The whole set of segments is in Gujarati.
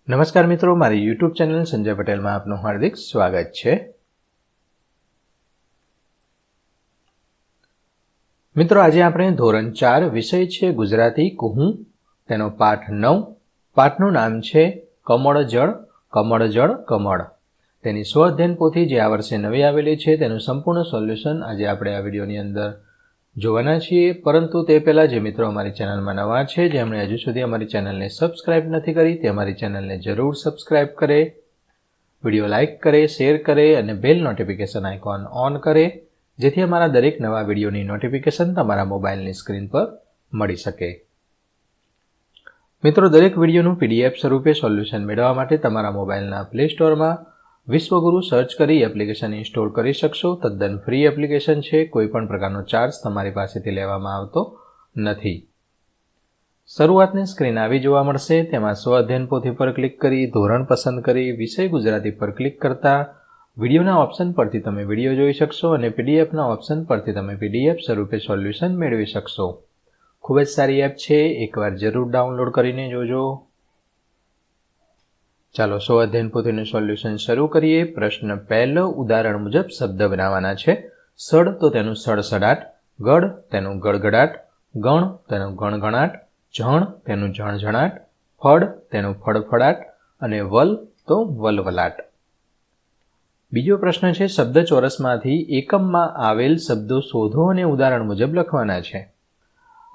નમસ્કાર મિત્રો, મારી યુટ્યુબ ચેનલ સંજય પટેલમાં આપનું હાર્દિક સ્વાગત છે। મિત્રો, આજે આપણે ધોરણ 4 વિષય છે ગુજરાતી કુહુ, તેનો પાઠ 9। પાઠનું નામ છે કમળ જળ કમળ જળ કમળ। તેની સ્વઅધ્યયન પોથી જે આ વર્ષે નવી આવેલી છે તેનું સંપૂર્ણ સોલ્યુશન આજે આપણે આ વિડીયોની અંદર જોવાના છીએ। પરંતુ તે પહેલાં જે મિત્રો અમારી ચેનલમાં નવા છે, જેમણે હજુ સુધી અમારી ચેનલને સબસ્ક્રાઇબ નથી કરી, તે અમારી ચેનલને જરૂર સબસ્ક્રાઇબ કરે, વિડીયો લાઇક કરે, શેર કરે અને બેલ નોટિફિકેશન આઇકોન ઓન કરે, જેથી અમારા દરેક નવા વિડીયોની નોટિફિકેશન તમારા મોબાઈલની સ્ક્રીન પર મળી શકે। મિત્રો, દરેક વિડીયોનું PDF સ્વરૂપે સોલ્યુશન મેળવવા માટે તમારા મોબાઈલના પ્લે સ્ટોરમાં વિશ્વગુરુ સર્ચ કરી એપ્લિકેશન ઇન્સ્ટોલ કરી શકશો। તદ્દન ફ્રી એપ્લિકેશન છે, કોઈપણ પ્રકારનો ચાર્જ તમારી પાસેથી લેવામાં આવતો નથી। શરૂઆતની સ્ક્રીન આવી જોવા મળશે, તેમાં સ્વઅધ્યયન પોથી પર ક્લિક કરી ધોરણ પસંદ કરી વિષય ગુજરાતી પર ક્લિક કરતા વિડીયોના ઓપ્શન પરથી તમે વિડીયો જોઈ શકશો અને PDFના ઓપ્શન પરથી તમે PDF સ્વરૂપે સોલ્યુશન મેળવી શકશો। ખૂબ જ સારી એપ છે, એકવાર જરૂર ડાઉનલોડ કરીને જોજો। ચાલો સ્વઅધ્યયન પોથીનું સોલ્યુશન શરૂ કરીએ। પ્રશ્ન પહેલો, ઉદાહરણ મુજબ શબ્દ બનાવવાના છે। સડ તો તેનું સડસડાટ, ગડ તેનું ગડગડાટ, ગણ તેનું ગણગણાટ, ઝણ તેનું ઝણઝણાટ, ફળ તેનું ફળફળાટ અને વલ તો વલવલાટ। બીજો પ્રશ્ન છે, શબ્દ ચોરસમાંથી એકમમાં આવેલ શબ્દો શોધો અને ઉદાહરણ મુજબ લખવાના છે।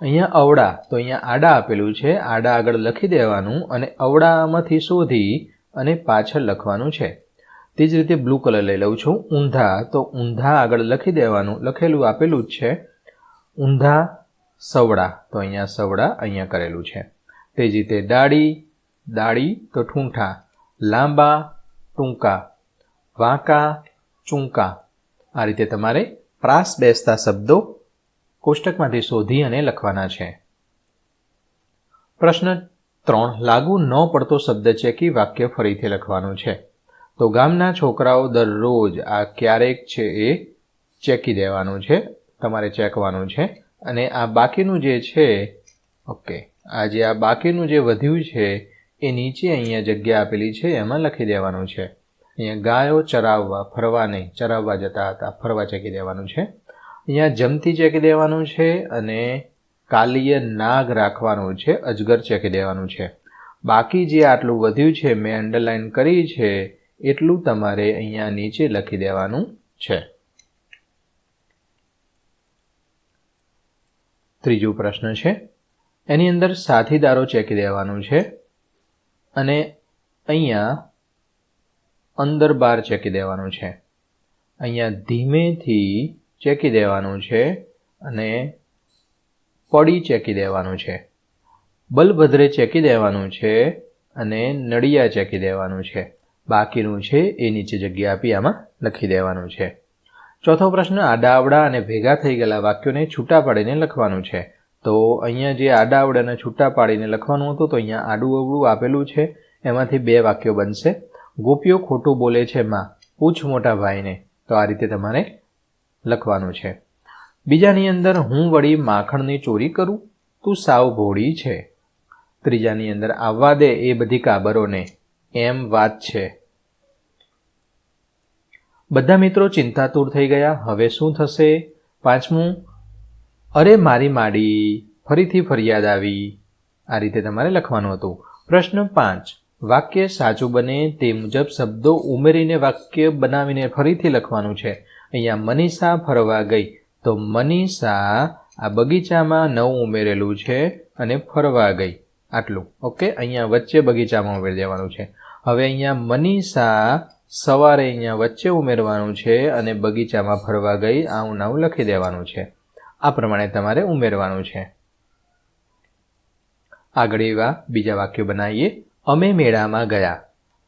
અહીંયા અવડા, તો અહીંયા આડા આપેલું છે, આડા આગળ લખી દેવાનું અને અવડામાંથી શોધી અને પાછળ લખવાનું છે। તે જ રીતે બ્લુ કલર લઈ લઉં છું। ઊંધા, તો ઊંધા આગળ લખી દેવાનું, લખેલું આપેલું જ છે। ઊંધા સવડા, તો અહીંયા સવડા અહીંયા કરેલું છે। તે જ રીતે ડાળી, દાળી તો ઠૂંઠા, લાંબા ટૂંકા, વાંકા ચૂંકા। આ રીતે તમારે પ્રાસ બેસતા શબ્દો કોષ્ટકમાંથી શોધી અને લખવાના છે। પ્રશ્ન 3, લાગુ ન પડતો શબ્દ ચેકી વાક્ય ફરીથી લખવાનું છે। તો ગામના છોકરાઓ દરરોજ, આ ક્યારેક છે એ ચેકી દેવાનું છે, તમારે ચેકવાનું છે। અને આ બાકીનું જે છે, ઓકે, આ જે આ બાકીનું જે વધ્યું છે એ નીચે અહીંયા જગ્યા આપેલી છે એમાં લખી દેવાનું છે। અહીંયા ગાયો ચરાવવા, ફરવા નહીં, ચરાવવા જતા હતા, ફરવા ચેકી દેવાનું છે। અહીંયા જમતી ચેકી દેવાનું છે અને કાલીય નાગ રાખવાનું છે, અજગર ચેકી દેવાનું છે। બાકી જે આટલું વધ્યું છે, મેં અંડરલાઈન કરી છે, એટલું તમારે અહીંયા નીચે લખી દેવાનું છે। ત્રીજો પ્રશ્ન છે, એની અંદર સાથીદારો ચેકી દેવાનું છે અને અહીંયા અંદર બાર ચેકી દેવાનું છે। અહીંયા ધીમેથી ચેકી દેવાનું છે અને પડી ચેકી દેવાનું છે। બલભદ્રે ચેકી દેવાનું છે અને નડિયા ચેકી દેવાનું છે। બાકીનું છે એ નીચે જગ્યા આપી આમાં લખી દેવાનું છે। ચોથો પ્રશ્ન, આડા અવડા અને ભેગા થઈ ગયેલા વાક્યોને છૂટા પાડીને લખવાનું છે। તો અહીંયા જે આડા અવડાને છૂટા પાડીને લખવાનું હતું, તો અહીંયા આડું અવડું આપેલું છે, એમાંથી 2 વાક્યો બનશે। ગોપીઓ ખોટું બોલે છે માં, પૂછ મોટા ભાઈને, તો આ રીતે તમારે લખવાનું છે। બીજાની અંદર, હું વળી માખણની ચોરી કરું, તું સાવ ભોળી છે। ત્રીજાની અંદર, આવવા દે એ બધી કાબરોને, એમ વાત છે। બધા મિત્રો ચિંતાતુર થઈ ગયા, હવે શું થશે? પાંચમું, અરે મારી માડી, ફરીથી ફરિયાદ આવી। આ રીતે તમારે લખવાનું હતું। પ્રશ્ન 5, વાક્ય સાચું બને તે મુજબ શબ્દો ઉમેરીને વાક્ય બનાવીને ફરીથી લખવાનું છે। અહીંયા મનીષા ફરવા ગઈ, તો મનીષા આ બગીચામાં નવું ઉમેરેલું છે અને ફરવા ગઈ, આટલું, ઓકે। અહીંયા વચ્ચે બગીચામાં ઉમેરી દેવાનું છે। હવે અહીંયા મનીષા સવારે અહીંયા વચ્ચે ઉમેરવાનું છે અને બગીચામાં ફરવા ગઈ, આવું નાવું લખી દેવાનું છે। આ પ્રમાણે તમારે ઉમેરવાનું છે। આગળ એવા બીજા વાક્યો બનાવીએ। અમે મેળામાં ગયા,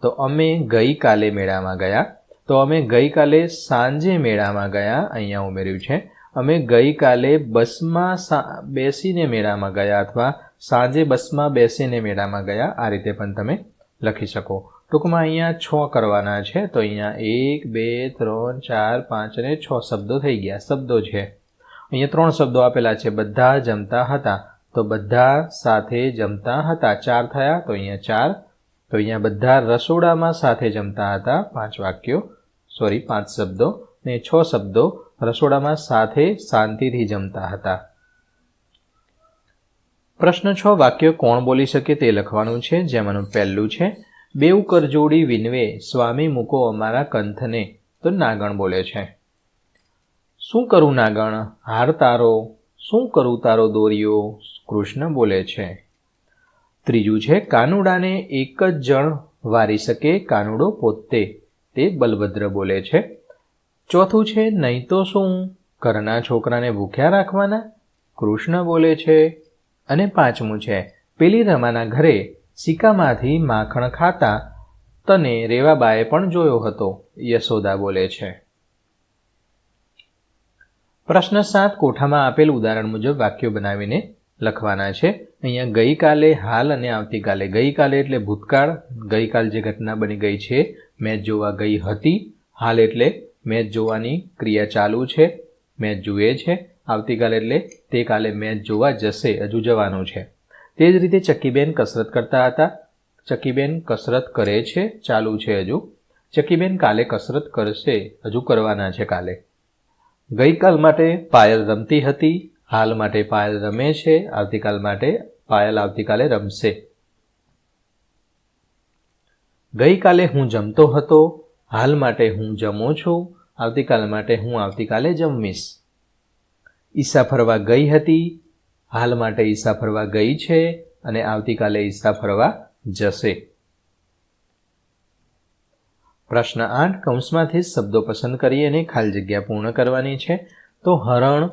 તો અમે ગઈકાલે મેળામાં ગયા, તો અમે ગઈકાલે સાંજે મેળામાં ગયા, અહીંયા ઉમેર્યું છે। અમે ગઈકાલે બસમાં બેસીને મેળામાં ગયા અથવા સાંજે બસમાં બેસીને મેળામાં ગયા, આ રીતે પણ તમે લખી શકો। ટૂંકમાં અહીંયા 6 કરવાના છે, તો અહીંયા 1 2 3 4 5 અને 6 શબ્દો થઈ ગયા, શબ્દો છે। અહીંયા 3 શબ્દો આપેલા છે, બધા જમતા હતા, તો બધા સાથે જમતા હતા 4 થયા, તો અહીંયા 4। તો અહીંયા બધા રસોડામાં સાથે જમતા હતા. 5 શબ્દો ને 6 શબ્દો રસોડામાં સાથે શાંતિથી જમતા હતા. પ્રશ્ન 6 વાક્ય કોણ બોલી શકે તે લખવાનું છે. જેમાંનું પહેલું છે, બેઉ કરજોડી વિનવે સ્વામી મૂકો અમારા કંથને. તો નાગણ બોલે છે. શું કરું નાગણ હાર તારો, શું કરું તારો દોરિયો, કૃષ્ણ બોલે છે. ત્રીજું છે, કાનુડાને એક જ જણ વારી શકે કાનુડો પોતે. તે બલભદ્ર બોલે છે. ચોથું છે, નહીં તો શું ઘરના છોકરાને ભૂખ્યા રાખવાના, કૃષ્ણ બોલે છે. અને પાંચમું છે, પેલી રમાના ઘરે સિક્કામાંથી માખણ ખાતા તને રેવાબાએ પણ જોયો હતો, યશોદા બોલે છે. પ્રશ્ન 7 કોઠામાં આપેલ ઉદાહરણ મુજબ વાક્યો બનાવીને લખવાના છે. અહીંયા ગઈકાલે, હાલ અને આવતીકાલે. ગઈકાલે એટલે ભૂતકાળ, ગઈકાલ જે ઘટના બની ગઈ છે મેચ જોવા ગઈ હતી. હાલ એટલે મેચ જોવાની ક્રિયા ચાલુ છે, મેચ જુએ છે. આવતીકાલે એટલે તે કાલે મેચ જોવા જશે, હજુ જવાનું છે. તે જ રીતે ચક્કીબેન કસરત કરતા હતા. ચક્કીબેન કસરત કરે છે, ચાલુ છે હજુ. ચક્કીબેન કાલે કસરત કરશે, હજુ કરવાના છે કાલે. ગઈકાલ માટે પાયલ રમતી હતી, હાલ માટે પાયલ રમે છે, આવતીકાલ માટે પાયલ આવતીકાલે રમશે. ગઈકાલે હું જમતો હતો, હાલ માટે હું જમું છું, આવતીકાલ માટે હું આવતીકાલે જમીશ. ઈસા ફરવા ગઈ હતી, હાલ માટે ઈસા ફરવા ગઈ છે અને આવતીકાલે ઈસા ફરવા જશે. પ્રશ્ન 8 કૌંસમાંથી શબ્દો પસંદ કરી અને ખાલી જગ્યા પૂર્ણ કરવાની છે. તો હરણ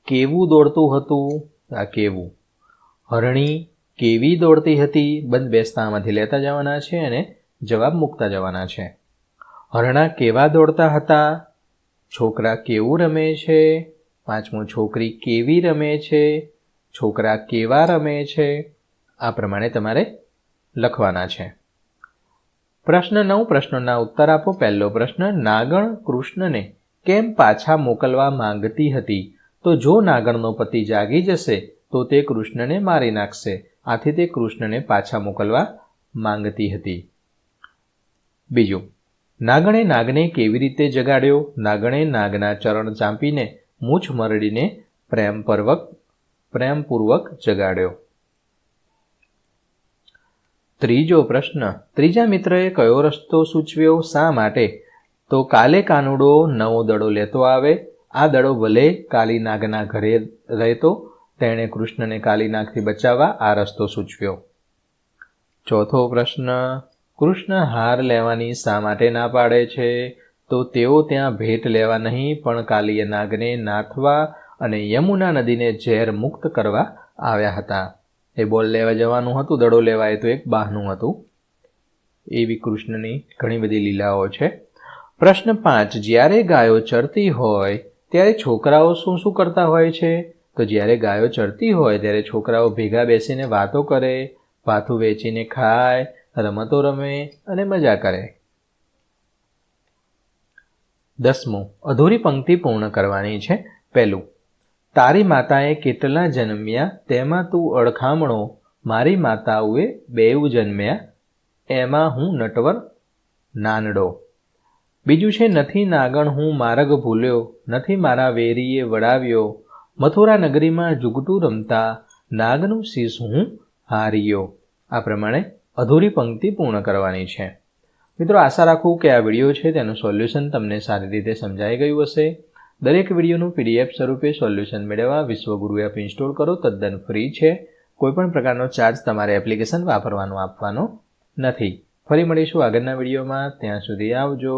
કેવું દોડતું હતું, આ કેવું. હરણી કેવી દોડતી હતી, બંધ બેસતામાંથી લેતા જવાના છે અને જવાબ મૂકતા જવાના છે. હરણા કેવા દોડતા હતા, છોકરા કેવું રમે છે. પાંચમું, છોકરી કેવી રમે છે, છોકરા કેવા રમે છે. આ પ્રમાણે તમારે લખવાના છે. પ્રશ્ન 9 પ્રશ્નોના ઉત્તર આપો. પહેલો પ્રશ્ન, નાગણ કૃષ્ણને કેમ પાછા મોકલવા માંગતી હતી. તો જો નાગણનો પતિ જાગી જશે તો તે કૃષ્ણને મારી નાખશે, આથી તે કૃષ્ણને પાછા મોકલવા માંગતી હતી. બીજું, નાગણે નાગને કેવી રીતે જગાડ્યો. નાગણે નાગના ચરણ ચાંપીને મૂછ મરડીને પ્રેમપૂર્વક જગાડ્યો. ત્રીજો પ્રશ્ન, ત્રીજા મિત્રએ કયો રસ્તો સૂચવ્યો, શા માટે. તો કાલે કાનુડો નવો દડો લેતો આવે, આ દડો ભલે કાલી નાગના ઘરે રહેતો, તેણે કૃષ્ણને કાલી નાગથી બચાવવા આ રસ્તો સૂચવ્યો. ચોથો પ્રશ્ન, કૃષ્ણ હાર લેવાની શા માટે ના પાડે છે. તો તેઓ ત્યાં ભેટ લેવા નહીં પણ કાલીય નાગને નાથવા અને યમુના નદીને ઝેર મુક્ત કરવા આવ્યા હતા. એ બોલ લેવા જવાનું હતું, દડો લેવા એ તો એક બહાનું હતું. એવી કૃષ્ણની ઘણી બધી લીલાઓ છે. પ્રશ્ન 5, જ્યારે ગાયો ચરતી હોય ત્યારે છોકરાઓ શું શું કરતા હોય છે. તો જ્યારે ગાયો ચરતી હોય ત્યારે છોકરાઓ ભેગા બેસીને વાતો કરે, ભાથું વેચીને ખાય, રમતો રમે અને મજા કરે. 10મું, અધૂરી પંક્તિ પૂર્ણ કરવાની છે. પહેલું, તારી માતાએ કેટલા જન્મ્યા તેમાં તું અડખામણો, મારી માતાઓએ બેઉ જન્મ્યા એમાં હું નટવર નાનડો. બીજું છે, નથી નાગણ હું માર્ગ ભૂલ્યો, નથી મારા વેરીએ વડાવ્યો, મથુરા નગરીમાં જુગટું રમતા નાગનું શીશ હું હાર્યો. આ પ્રમાણે અધૂરી પંક્તિ પૂર્ણ કરવાની છે. મિત્રો, આશા રાખું કે આ વિડીયો છે તેનું સોલ્યુશન તમને સારી રીતે સમજાઈ ગયું હશે. દરેક વિડીયોનું PDF સ્વરૂપે સોલ્યુશન મેળવવા વિશ્વગુરુ એપ ઇન્સ્ટોલ કરો, તદ્દન ફ્રી છે. કોઈપણ પ્રકારનો ચાર્જ તમારે એપ્લિકેશન વાપરવાનો આપવાનો નથી. ફરી મળીશું આગળના વિડીયોમાં. ત્યાં સુધી આવજો.